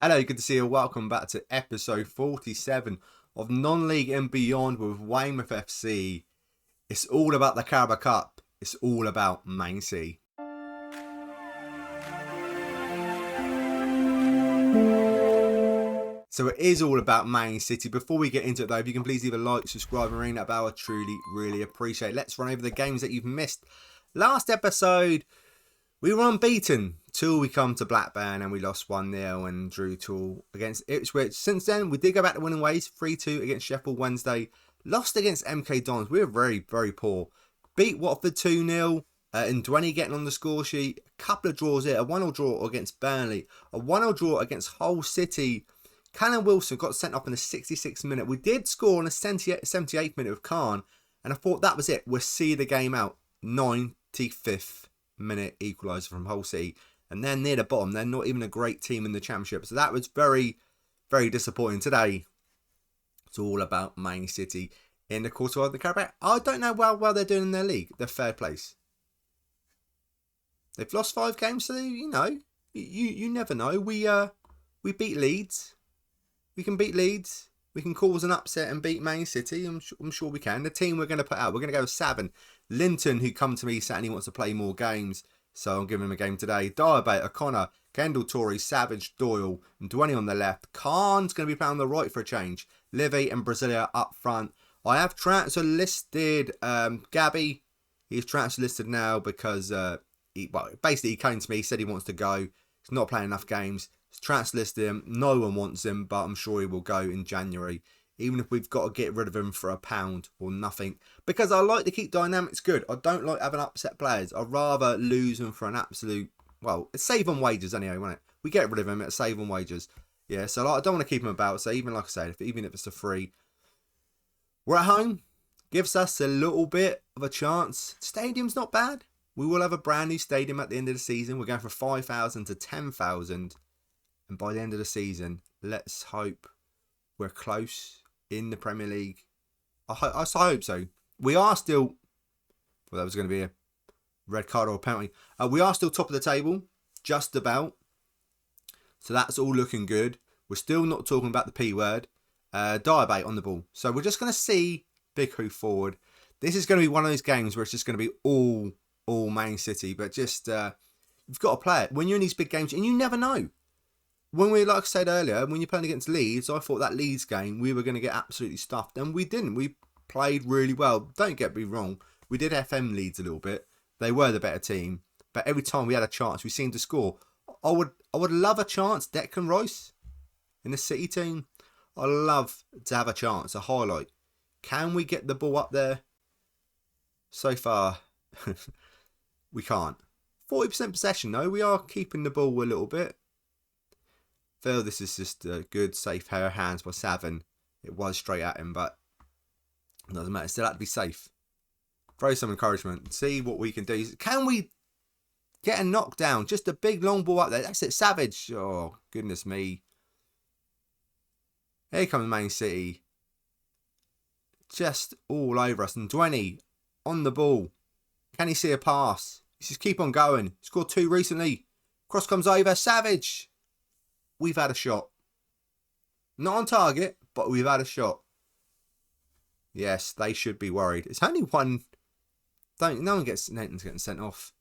Hello, good to see you. Welcome back to episode 47 of Non-League and Beyond with Weymouth FC. It's all about the Carabao Cup. It's all about Man City. So it is all about Man City. Before we get into it though, if you can please leave a like, subscribe and ring that bell, I truly, really appreciate it. Let's run over the games that you've missed. Last episode, we were unbeaten till we come to Blackburn and we lost 1-0 and drew 2 against Ipswich. Since then, we did go back to winning ways. 3-2 against Sheffield Wednesday. Lost against MK Dons. We were very, very poor. Beat Watford 2-0. And Dwenny getting on the score sheet. A couple of draws here. A 1-0 draw against Burnley. A 1-0 draw against Hull City. Callum Wilson got sent off in the 66th minute. We did score on the 78th minute with Khan. And I thought that was it. We'll see the game out. 95th minute equaliser from Hull City. And they're near the bottom. They're not even a great team in the Championship. So that was very, very disappointing. Today, it's all about Man City in the quarter of the Carabao. I don't know how well they're doing in their league. They're third place. They've lost 5 games, so you never know. We beat Leeds. We can beat Leeds. We can cause an upset and beat Man City. I'm sure we can. The team we're going to put out, we're going to go with Savin, Linton, who come to me saying he wants to play more games. So I'm giving him a game today. Diabate, O'Connor, Kendall, Torrey, Savage, Doyle, and Dwenny on the left. Khan's going to be playing on the right for a change. Livy and Brasilia up front. I have transfer listed Gabby. He's transfer listed now because he came to me, he said he wants to go. He's not playing enough games. He's transfer listed him. No one wants him, but I'm sure he will go in January. Even if we've got to get rid of him for £1 or nothing. Because I like to keep dynamics good. I don't like having upset players. I'd rather lose them for an absolute... Well, it's save on wages anyway, won't it? We get rid of him, it's save on wages. Yeah, so I don't want to keep him about. So even like I said, even if it's a free... We're at home. Gives us a little bit of a chance. Stadium's not bad. We will have a brand new stadium at the end of the season. We're going from 5,000 to 10,000. And by the end of the season, let's hope we're close in the Premier League. I hope so. We are still... Well, that was going to be a red card or a penalty. We are still top of the table. Just about. So that's all looking good. We're still not talking about the P word. Diabate on the ball. So we're just going to see Big Who forward. This is going to be one of those games where it's just going to be all Man City. But just... you've got to play it. When you're in these big games, and you never know. When like I said earlier, when you're playing against Leeds, I thought that Leeds game, we were going to get absolutely stuffed. And we didn't. We played really well. Don't get me wrong. We did FM Leeds a little bit. They were the better team. But every time we had a chance, we seemed to score. I would love a chance, Declan Rice, in the City team. I'd love to have a chance, a highlight. Can we get the ball up there? So far, we can't. 40% possession, though. We are keeping the ball a little bit. Feel this is just a good, safe pair of hands by Savin. It was straight at him, but it doesn't matter. Still had to be safe. Throw some encouragement. See what we can do. Can we get a knockdown? Just a big long ball up there. That's it. Savage. Oh, goodness me. Here comes Man City. Just all over us. And Dwenny on the ball. Can he see a pass? He just keep on going. He scored 2 recently. Cross comes over. Savage. We've had a shot. Not on target, but we've had a shot. Yes, they should be worried. It's only one. No one gets Nathan's getting sent off.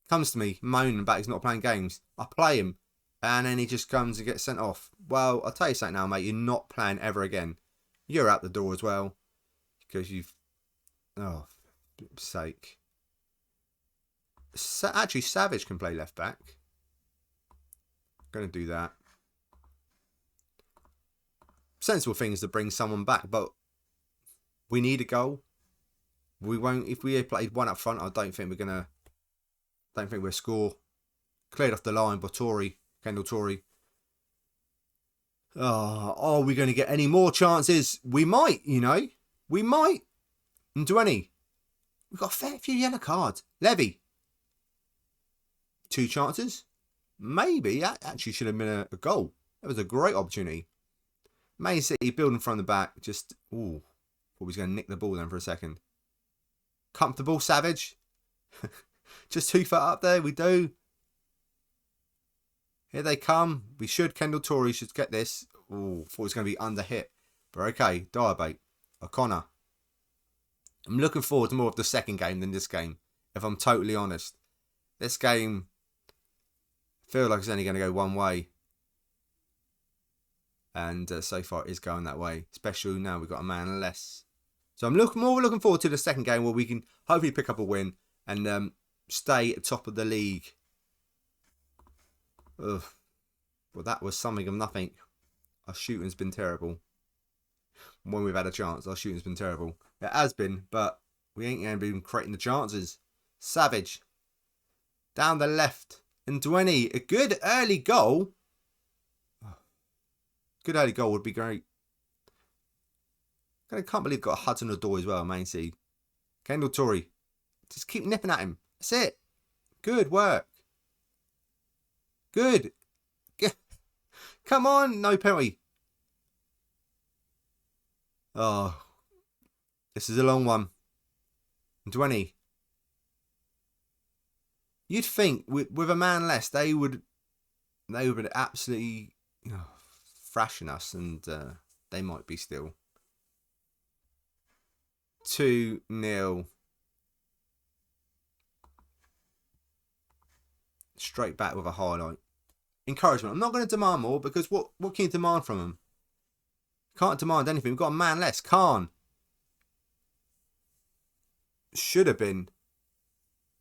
Comes to me moaning about he's not playing games. I play him, and then he just comes and gets sent off. Well, I'll tell you something now, mate. You're not playing ever again. You're out the door as well because you've. Oh, for flip's sake. Actually, Savage can play left back. Going to do that. Sensible thing is to bring someone back, but we need a goal. We won't. If we played one up front, I don't think we'll score. Cleared off the line by Kendall Torrey. Are we going to get any more chances? We might, We might. And Dwenny. We've got a fair few yellow cards. Levy. 2 chances. Maybe that actually should have been a goal. That was a great opportunity. Man City building from the back. Just, thought he was going to nick the ball then for a second. Comfortable, Savage. Just 2 foot up there, we do. Here they come. We should. Kendall Torrey should get this. Oh, thought it was going to be under hit. But okay, Diabate. O'Connor. I'm looking forward to more of the second game than this game, if I'm totally honest. This game, I feel like it's only going to go one way. And so far it is going that way. Especially now we've got a man less. So I'm more looking forward to the second game where we can hopefully pick up a win and stay at the top of the league. Ugh. Well, that was something of nothing. Our shooting's been terrible. When we've had a chance, our shooting's been terrible. It has been, but we ain't going to be creating the chances. Savage. Down the left. And Dwenny. A good early goal. Good early goal would be great. I can't believe we've got a Hudson Odoi as well, main seed. Kendall Torrey. Just keep nipping at him. That's it. Good work. Good. Come on. No penalty. Oh. This is a long one. 20. You'd think with a man less, they would absolutely thrashing us, and they might be still. 2-0. Straight back with a highlight. Encouragement. I'm not going to demand more because what can you demand from them? Can't demand anything. We've got a man less. Khan. Should have been.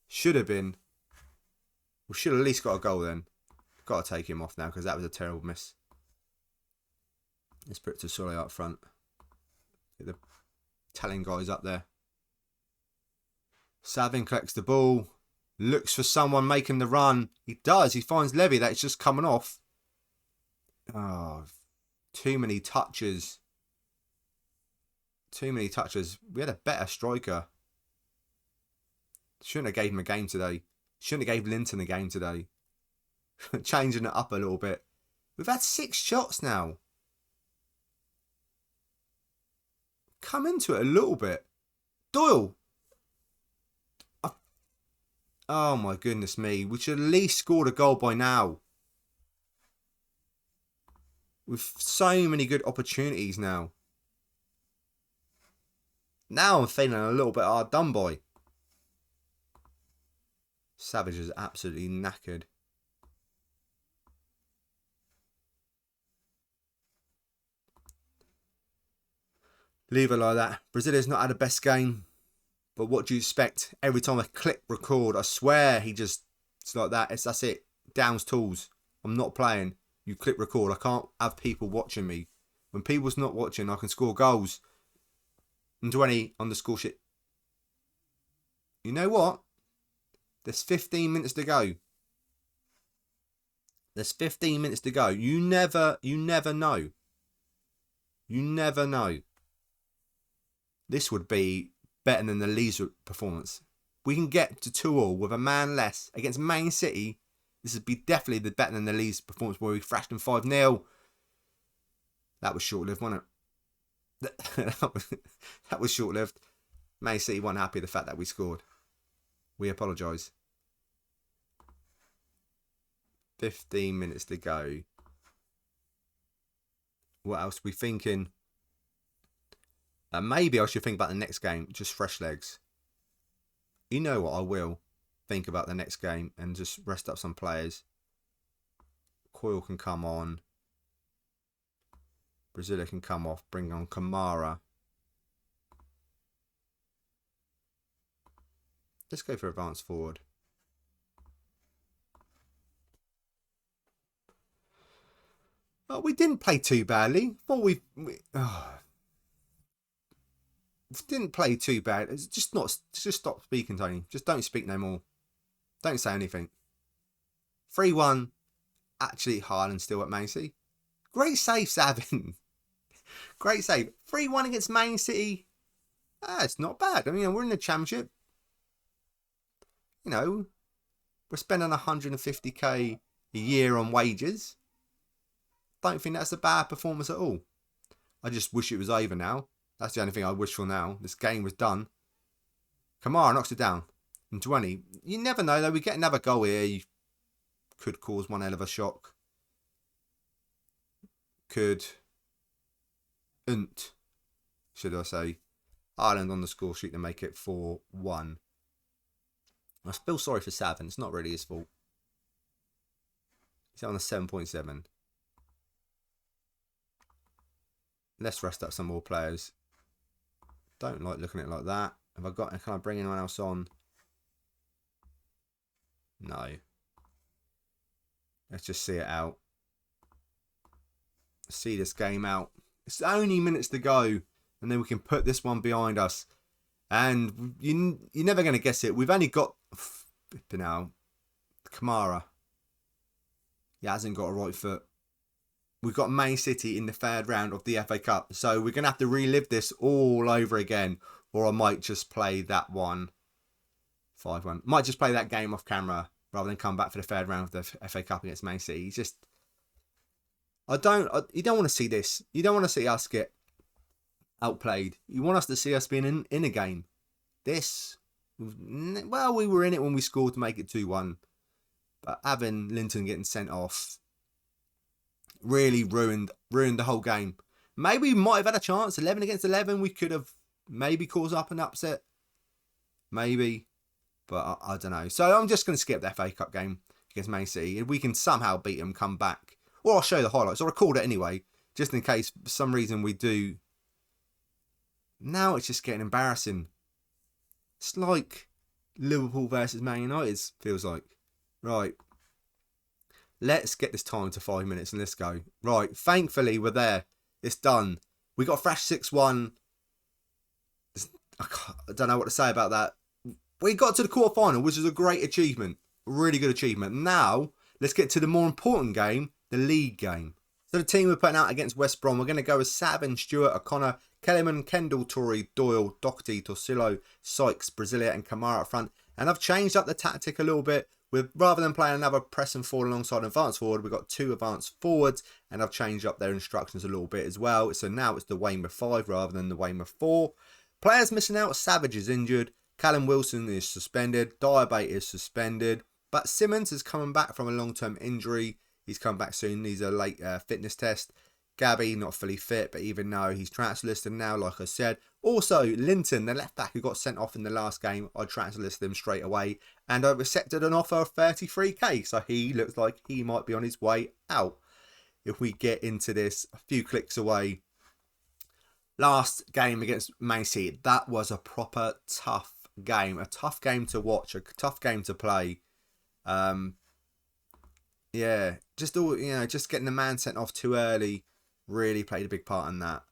Should have been. We should have at least got a goal then. Got to take him off now because that was a terrible miss. Let's put it to Solly up front. Get the telling guys up there. Savin collects the ball. Looks for someone making the run. He does. He finds Levy. That's just coming off. Oh, too many touches. Too many touches. We had a better striker. Shouldn't have gave him a game today. Shouldn't have gave Linton a game today. Changing it up a little bit. We've had 6 shots now. Come into it a little bit. Doyle. Oh my goodness me. We should at least scored a goal by now. With so many good opportunities now. Now I'm feeling a little bit hard done by. Savage is absolutely knackered. Leave it like that. Brazilia's not had the best game. But what do you expect? Every time I click record, I swear it's like that. That's it. Downs tools. I'm not playing. You click record. I can't have people watching me. When people's not watching, I can score goals. And 20 on the score sheet. You know what? There's 15 minutes to go. There's 15 minutes to go. You never know. You never know. This would be better than the Leeds performance. We can get to 2-2 with a man less against Man City. This would be definitely better than the Leeds performance where we thrashed them 5-0. That was short-lived, wasn't it? That was short-lived. Man City weren't happy with the fact that we scored. We apologise. 15 minutes to go. What else are we thinking? Maybe I should think about the next game. Just fresh legs. You know what? I will think about the next game and just rest up some players. Coyle can come on. Brasilia can come off. Bring on Kamara. Let's go for advance forward. Oh, we didn't play too badly. Well, we didn't play too bad. It's just stop speaking, Tony. Just don't speak no more. Don't say anything. 3-1. Actually, Haaland still at Man City. Great save, Savin. Great save. 3-1 against Man City. It's not bad. I mean, we're in the Championship. You know, we're spending 150k a year on wages. Don't think that's a bad performance at all. I just wish it was over now. That's the only thing I wish for now. This game was done. Kamara knocks it down. And 20. You never know though. We get another goal here. You could cause one hell of a shock. should I say, Ireland on the score sheet to make it 4-1. I feel sorry for Savin. It's not really his fault. He's on a 7.7. Let's rest up some more players. Don't like looking at it like that. Can I bring anyone else on? No. Let's just see it out. See this game out. It's only minutes to go, and then we can put this one behind us. And you're never going to guess it. We've only got now Kamara. He hasn't got a right foot. We've got Man City in the third round of the FA Cup, so we're going to have to relive this all over again. Or I might just play that one 5-1. Might just play that game off camera rather than come back for the third round of the FA Cup against Man City. It's just, you don't want to see this. You don't want to see us get outplayed. You want us to see us being in a game. This, well, we were in it when we scored to make it 2-1. But having Linton getting sent off really ruined the whole game. Maybe we might have had a chance. 11 against 11. We could have maybe caused up an upset. Maybe. But I don't know. So I'm just going to skip the FA Cup game against Man City. If we can somehow beat them, come back. Or I'll show the highlights. I'll record it anyway. Just in case for some reason we do. Now it's just getting embarrassing. It's like Liverpool versus Man United feels like. Right. Let's get this time to 5 minutes and let's go. Right. Thankfully, we're there. It's done. We got thrashed 6-1. I don't know what to say about that. We got to the quarterfinal, which is a great achievement. A really good achievement. Now, let's get to the more important game, the league game. So the team we're putting out against West Brom, we're going to go with Savin, Stewart, O'Connor, Kellerman, Kendall, Torrey, Doyle, Doherty, Torsillo, Sykes, Brasilia and Kamara up front. And I've changed up the tactic a little bit. Rather than playing another press and forward alongside an advanced forward, we've got 2 advanced forwards, and I've changed up their instructions a little bit as well. So now it's the Weymouth 5 rather than the Weymouth 4. Players missing out, Savage is injured, Callum Wilson is suspended, Diabate is suspended, but Simmons is coming back from a long-term injury. He's come back soon, needs a late fitness test. Gabby, not fully fit, but even though he's transfer listed now, like I said. Also, Linton, the left back who got sent off in the last game, I transfer listed him straight away. And I've accepted an offer of 33k, so he looks like he might be on his way out. If we get into this a few clicks away. Last game against Man City, that was a proper tough game. A tough game to watch, a tough game to play. Yeah, just getting the man sent off too early really played a big part in that.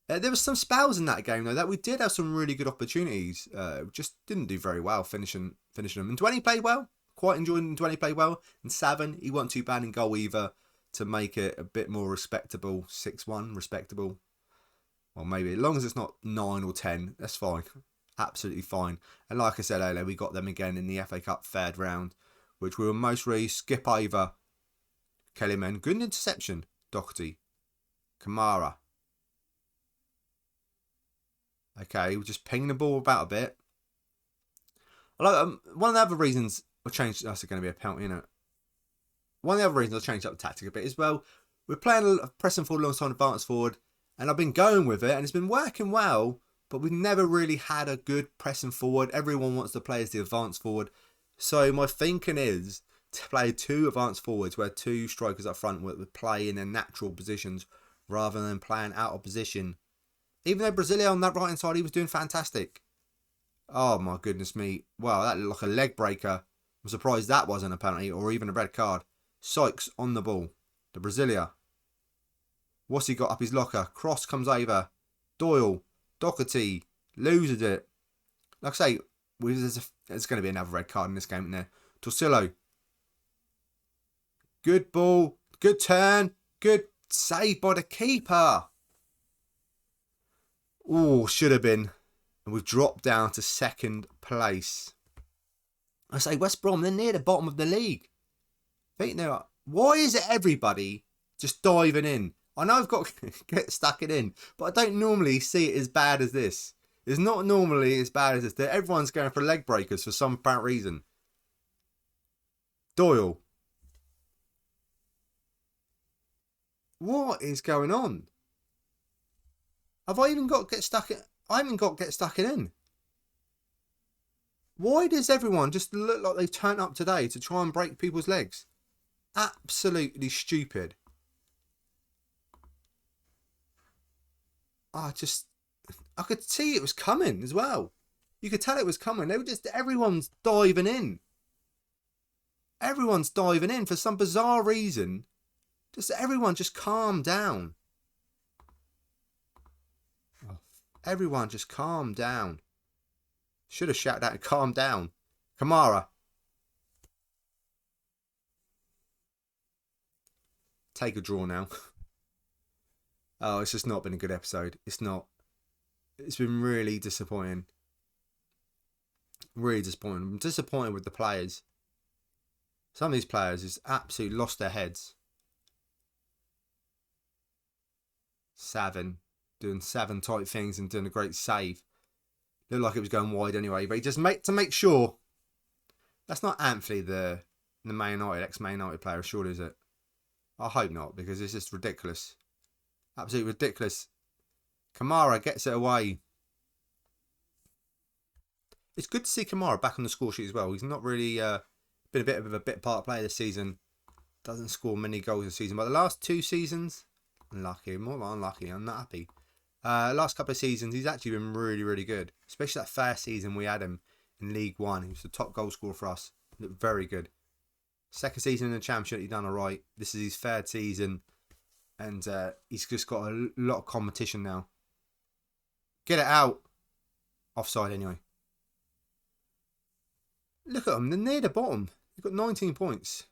There was some spells in that game though that we did have some really good opportunities. Just didn't do very well finishing them. And Dwayne played well. Quite enjoyed Dwayne played well. And Savin, he wasn't too bad in goal either to make it a bit more respectable. 6-1, respectable. Well, maybe as long as it's not 9 or 10, that's fine. Absolutely fine. And like I said earlier, we got them again in the FA Cup third round, which we will most really skip over. Kellyman, good interception. Doherty. Kamara. Okay, we're just pinging the ball about a bit. One of the other reasons I changed, that's going to be a penalty, isn't it? One of the other reasons I changed up the tactic a bit is, well, we're playing a pressing forward alongside advanced forward, and I've been going with it, and it's been working well, but we've never really had a good pressing forward. Everyone wants to play as the advanced forward. So my thinking is to play 2 advanced forwards where 2 strikers up front would play in their natural positions rather than playing out of position. Even though Brasilia on that right hand side, he was doing fantastic. Oh my goodness me. Wow, that looked like a leg breaker. I'm surprised that wasn't a penalty or even a red card. Sykes on the ball. The Brasilia. What's he got up his locker? Cross comes over. Doyle. Doherty. Loses it. Like I say, there's going to be another red card in this game, isn't there? Torsillo. Good ball. Good turn. Good save by the keeper. Oh, should have been. And we've dropped down to second place. I say West Brom, they're near the bottom of the league. Why is it everybody just diving in? I know I've got to get stuck it in, but I don't normally see it as bad as this. It's not normally as bad as this. Everyone's going for leg breakers for some apparent reason. Doyle. What is going on? Have I even got get stuck in? I haven't got get stuck in. Why does everyone just look like they've turned up today to try and break people's legs? Absolutely stupid. I could see it was coming as well. You could tell it was coming. Everyone's diving in. Everyone's diving in for some bizarre reason. Everyone just calm down. Everyone just calm down. Should have shouted out, calm down. Kamara. Take a draw now. Oh, it's just not been a good episode. It's not. It's been really disappointing. Really disappointing. I'm disappointed with the players. Some of these players just absolutely lost their heads. Savin doing Savin type things and doing a great save. Looked like it was going wide anyway, but he just to make sure. That's not Anthony, the Man United, ex-Man United player, surely, is it? I hope not, because it's just ridiculous. Absolutely ridiculous. Kamara gets it away. It's good to see Kamara back on the score sheet as well. He's not really been a bit of a part player this season. Doesn't score many goals this season, but the last 2 seasons, unlucky, more unlucky. I'm not happy. Last couple of seasons, he's actually been really, really good. Especially that first season we had him in League One. He was the top goal scorer for us. Looked very good. Second season in the Championship, he's done alright. This is his 3rd season. And he's just got a lot of competition now. Get it out. Offside anyway. Look at them. They're near the bottom. They've got 19 points.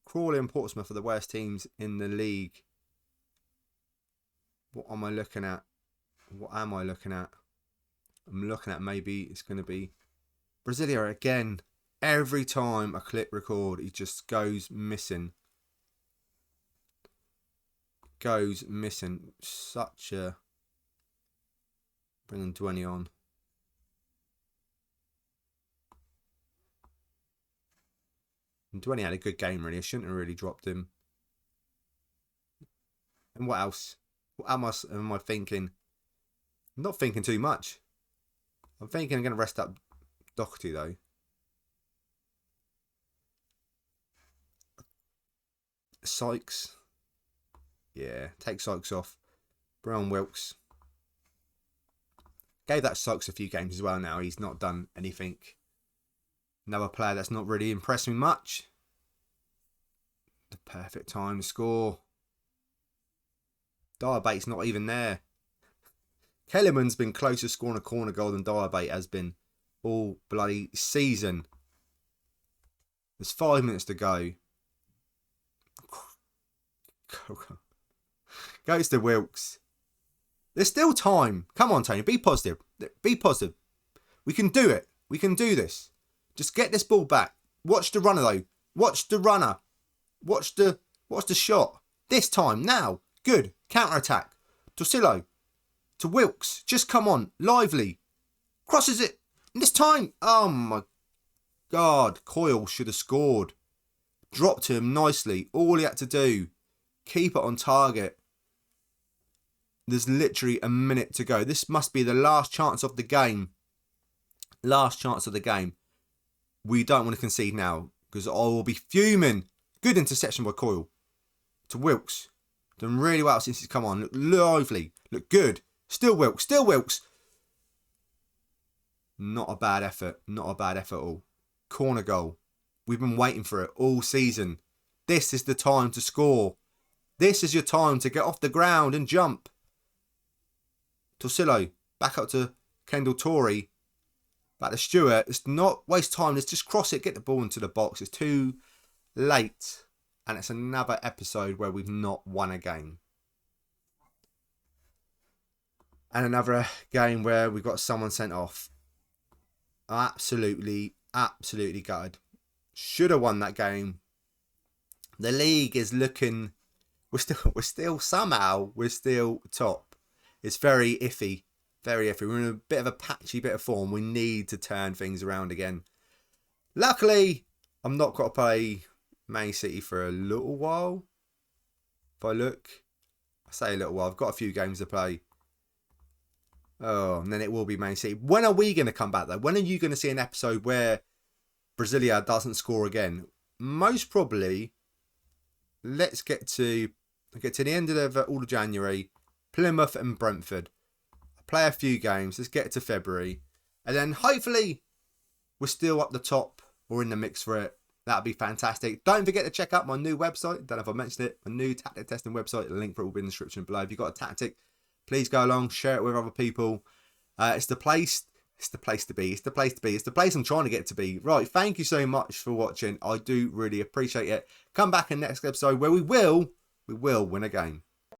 Crawley and Portsmouth are the worst teams in the league. What am I looking at? What am I looking at? I'm looking at maybe it's going to be Brasilia again. Every time I click record, he just goes missing. Goes missing. Such a... Bringing Dwayne on. And Dwayne had a good game, really. I shouldn't have really dropped him. And what else? What am I thinking? I'm not thinking too much. I'm thinking I'm going to rest up Doherty, though. Sykes. Yeah, take Sykes off. Brown Wilkes. Gave that Sykes a few games as well now. He's not done anything. Another player that's not really impressed me much. The perfect time to score. Diabate's not even there. Kellerman's been closer to scoring a corner goal than Diabate has been all bloody season. There's 5 minutes to go. Goes to Wilkes. There's still time. Come on, Tony. Be positive. Be positive. We can do it. We can do this. Just get this ball back. Watch the runner, though. Watch the runner. Watch the shot. This time. Now. Good. Counter-attack. Torsillo. To Wilkes. Just come on. Lively. Crosses it. And this time. Oh, my God. Coyle should have scored. Dropped to him nicely. All he had to do. Keep it on target. There's literally a minute to go. This must be the last chance of the game. Last chance of the game. We don't want to concede now, because I will be fuming. Good interception by Coyle. To Wilkes. Done really well since he's come on. Look lively. Look good. Still Wilkes. Still Wilkes. Not a bad effort. Not a bad effort at all. Corner goal. We've been waiting for it all season. This is the time to score. This is your time to get off the ground and jump. Torsillo. Back up to Kendall Torrey. Back to Stewart. It's not waste time. Let's just cross it. Get the ball into the box. It's too late. And it's another episode where we've not won a game. And another game where we've got someone sent off. Absolutely gutted. Should have won that game. The league is looking... We're still somehow, we're still top. It's very iffy. Very iffy. We're in a bit of a patchy bit of form. We need to turn things around again. Luckily, I'm not got to play Man City for a little while. If I look, I say a little while. I've got a few games to play. Oh, and then it will be Man City. When are we going to come back though? When are you going to see an episode where Brasilia doesn't score again? Most probably, let's get to the end of all of January. Plymouth and Brentford. Play a few games. Let's get to February. And then hopefully we're still up the top or in the mix for it. That'd be fantastic. Don't forget to check out my new website. Don't know if I mentioned it. My new tactic testing website. The link for it will be in the description below. If you've got a tactic, please go along, share it with other people. It's the place. It's the place to be. It's the place to be. It's the place I'm trying to get to be. Right. Thank you so much for watching. I do really appreciate it. Come back in the next episode where we will win a game.